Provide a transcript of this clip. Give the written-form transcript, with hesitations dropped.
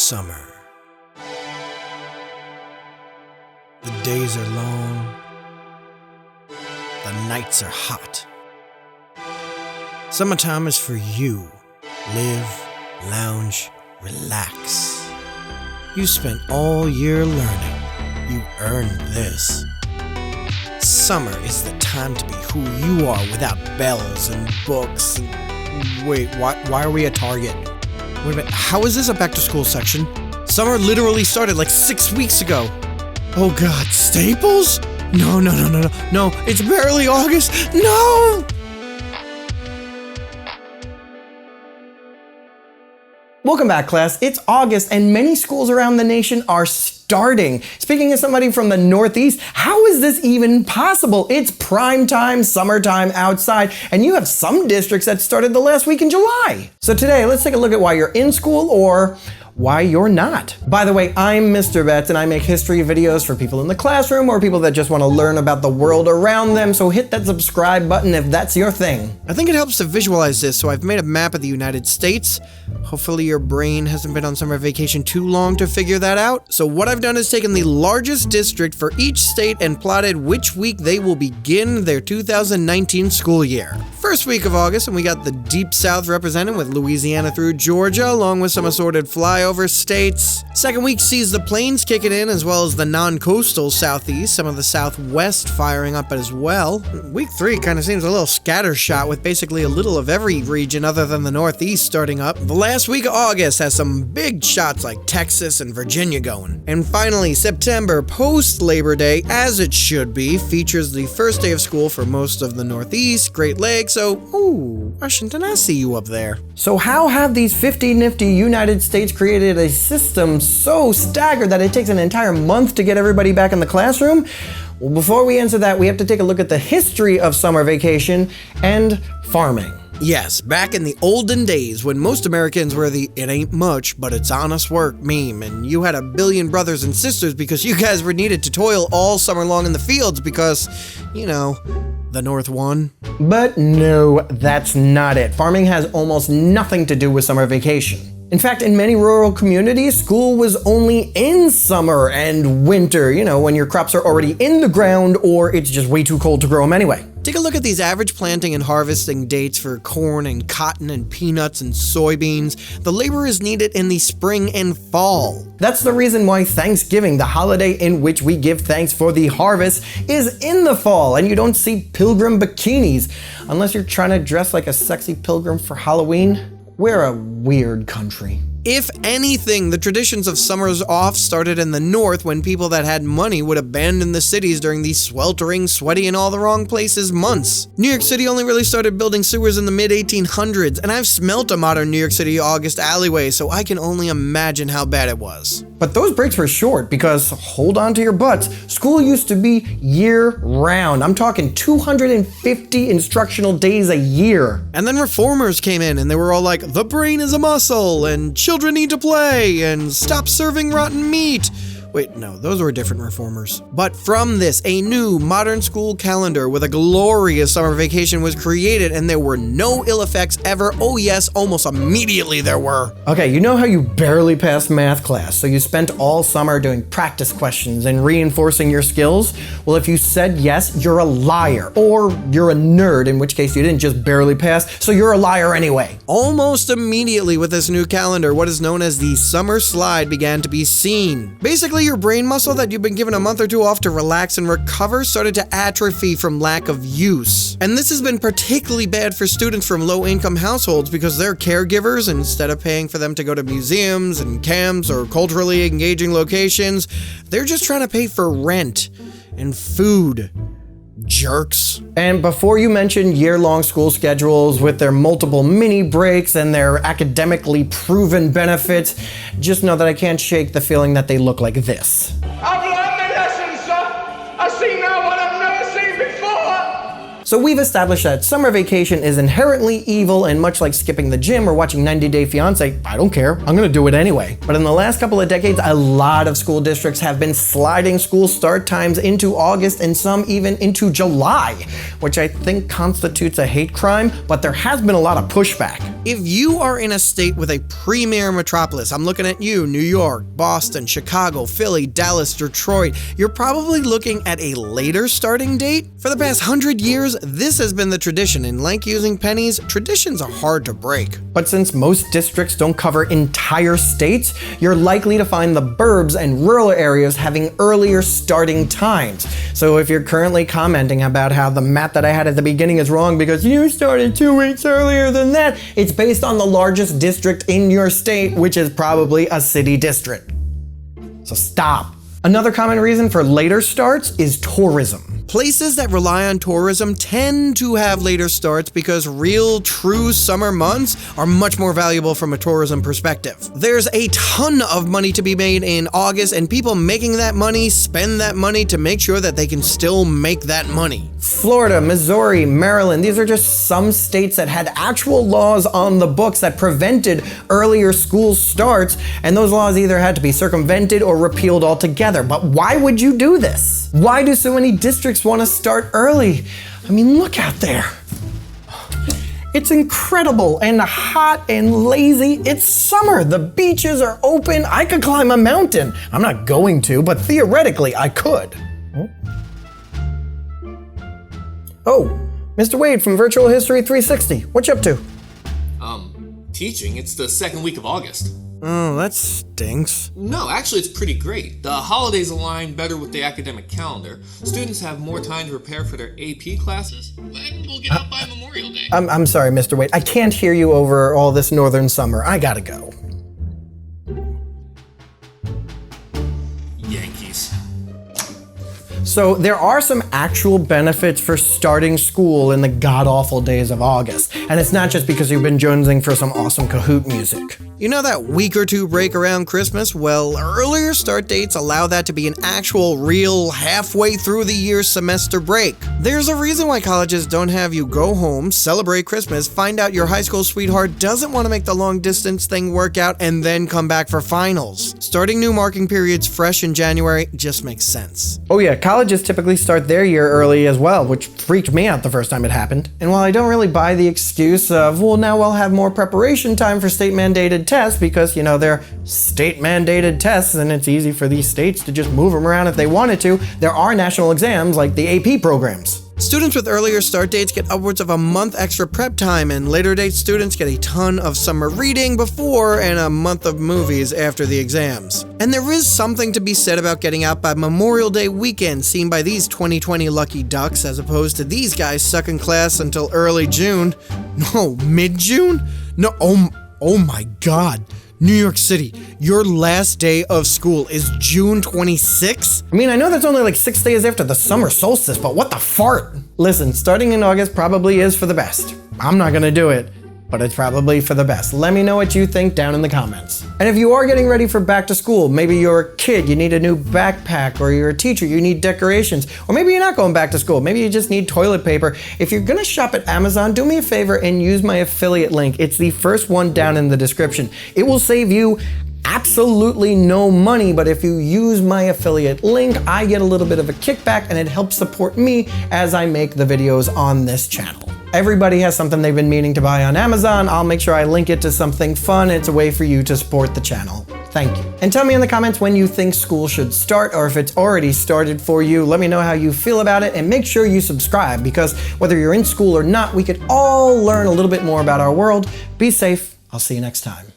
Summer. The days are long. The nights are hot. Summertime is for you. Live, lounge, relax. You spent all year learning. You earned this. Summer is the time to be who you are without bells and books. Wait, why are we at Target? Wait a minute, how is this a back-to-school section? Summer literally started like 6 weeks ago. Oh God, Staples? No, it's barely August. No! Welcome back, class. It's August and many schools around the nation are starting. Speaking as somebody from the Northeast, how is this even possible? It's prime time, summertime outside, and you have some districts that started the last week in July. So today, let's take a look at why you're in school or why you're not. By the way, I'm Mr. Betts and I make history videos for people in the classroom or people that just want to learn about the world around them, so hit that subscribe button if that's your thing. I think it helps to visualize this, so I've made a map of the United States. Hopefully your brain hasn't been on summer vacation too long to figure that out. So what I've done is taken the largest district for each state and plotted which week they will begin their 2019 school year. First week of August, and we got the Deep South represented with Louisiana through Georgia, along with some assorted flyover states. Second week sees the plains kicking in, as well as the non-coastal southeast, some of the southwest firing up as well. Week 3 kind of seems a little scattershot with basically a little of every region other than the northeast starting up. The last week of August has some big shots like Texas and Virginia going. And finally, September, post-Labor Day, as it should be, features the first day of school for most of the Northeast, Great Lakes, so, ooh, Washington, I see you up there. So how have these 50 nifty United States created a system so staggered that it takes an entire month to get everybody back in the classroom? Well, before we answer that, we have to take a look at the history of summer vacation and farming. Yes, back in the olden days when most Americans were the "it ain't much, but it's honest work" meme, and you had a billion brothers and sisters because you guys were needed to toil all summer long in the fields because, you know, the North won. But no, that's not it. Farming has almost nothing to do with summer vacation. In fact, in many rural communities, school was only in summer and winter, you know, when your crops are already in the ground or it's just way too cold to grow them anyway. Take a look at these average planting and harvesting dates for corn and cotton and peanuts and soybeans. The labor is needed in the spring and fall. That's the reason why Thanksgiving, the holiday in which we give thanks for the harvest, is in the fall, and you don't see pilgrim bikinis. Unless you're trying to dress like a sexy pilgrim for Halloween. We're a weird country. If anything, the traditions of summers off started in the north when people that had money would abandon the cities during these sweltering, sweaty, and all the wrong places months. New York City only really started building sewers in the mid-1800s, and I've smelt a modern New York City August alleyway, so I can only imagine how bad it was. But those breaks were short because, hold on to your butts, school used to be year-round. I'm talking 250 instructional days a year. And then reformers came in and they were all like, the brain is a muscle, and children need to play, and stop serving rotten meat. Wait, no, those were different reformers. But from this, a new modern school calendar with a glorious summer vacation was created, and there were no ill effects ever. Oh yes, almost immediately there were. Okay, you know how you barely passed math class, so you spent all summer doing practice questions and reinforcing your skills? Well, if you said yes, you're a liar. Or you're a nerd, in which case you didn't just barely pass, so you're a liar anyway. Almost immediately with this new calendar, what is known as the summer slide began to be seen. Basically, your brain muscle that you've been given a month or two off to relax and recover started to atrophy from lack of use. And this has been particularly bad for students from low-income households because they're caregivers, and instead of paying for them to go to museums and camps or culturally engaging locations, they're just trying to pay for rent and food. Jerks. And before you mention year-long school schedules with their multiple mini breaks and their academically proven benefits, just know that I can't shake the feeling that they look like this. I've learned my lesson, sir. I see now what I've never seen before. So we've established that summer vacation is inherently evil, and much like skipping the gym or watching 90 Day Fiancé, I don't care, I'm gonna do it anyway. But in the last couple of decades, a lot of school districts have been sliding school start times into August and some even into July, which I think constitutes a hate crime, but there has been a lot of pushback. If you are in a state with a premier metropolis, I'm looking at you, New York, Boston, Chicago, Philly, Dallas, Detroit, you're probably looking at a later starting date. For the past 100 years, this has been the tradition, and like using pennies, traditions are hard to break. But since most districts don't cover entire states, you're likely to find the burbs and rural areas having earlier starting times. So if you're currently commenting about how the math that I had at the beginning is wrong because you started 2 weeks earlier than that, it's based on the largest district in your state, which is probably a city district. So stop. Another common reason for later starts is tourism. Places that rely on tourism tend to have later starts because real, true summer months are much more valuable from a tourism perspective. There's a ton of money to be made in August, and people making that money spend that money to make sure that they can still make that money. Florida, Missouri, Maryland, these are just some states that had actual laws on the books that prevented earlier school starts, and those laws either had to be circumvented or repealed altogether. But why would you do this? Why do so many districts want to start early? I mean, look out there. It's incredible and hot and lazy. It's summer. The beaches are open. I could climb a mountain. I'm not going to, but theoretically I could. Oh, Mr. Wade from Virtual History 360. What you up to? Teaching. It's the second week of August. Oh, that stinks. No, actually it's pretty great. The holidays align better with the academic calendar. Students have more time to prepare for their AP classes, and we'll get out by Memorial Day. I'm sorry, Mr. Wade. I can't hear you over all this northern summer. I gotta go. Yankees. So there are some actual benefits for starting school in the god-awful days of August. And it's not just because you've been jonesing for some awesome Kahoot music. You know that week or two break around Christmas? Well, earlier start dates allow that to be an actual, real, halfway through the year semester break. There's a reason why colleges don't have you go home, celebrate Christmas, find out your high school sweetheart doesn't want to make the long distance thing work out, and then come back for finals. Starting new marking periods fresh in January just makes sense. Oh yeah, colleges typically start their year early as well, which freaked me out the first time it happened. And while I don't really buy the excuse of, well, now we'll have more preparation time for state-mandated tests because, you know, they're state-mandated tests and it's easy for these states to just move them around if they wanted to, there are national exams like the AP programs. Students with earlier start dates get upwards of a month extra prep time, and later date students get a ton of summer reading before and a month of movies after the exams. And there is something to be said about getting out by Memorial Day weekend seen by these 2020 lucky ducks as opposed to these guys stuck in class until early June. No, mid-June? No, oh my God. New York City, your last day of school is June 26th? I mean, I know that's only like 6 days after the summer solstice, but what the fart? Listen, starting in August probably is for the best. I'm not gonna do it, but it's probably for the best. Let me know what you think down in the comments. And if you are getting ready for back to school, maybe you're a kid, you need a new backpack, or you're a teacher, you need decorations, or maybe you're not going back to school, maybe you just need toilet paper. If you're gonna shop at Amazon, do me a favor and use my affiliate link. It's the first one down in the description. It will save you absolutely no money, but if you use my affiliate link, I get a little bit of a kickback and it helps support me as I make the videos on this channel. Everybody has something they've been meaning to buy on Amazon. I'll make sure I link it to something fun. It's a way for you to support the channel. Thank you. And tell me in the comments when you think school should start, or if it's already started for you. Let me know how you feel about it, and make sure you subscribe, because whether you're in school or not, we could all learn a little bit more about our world. Be safe. I'll see you next time.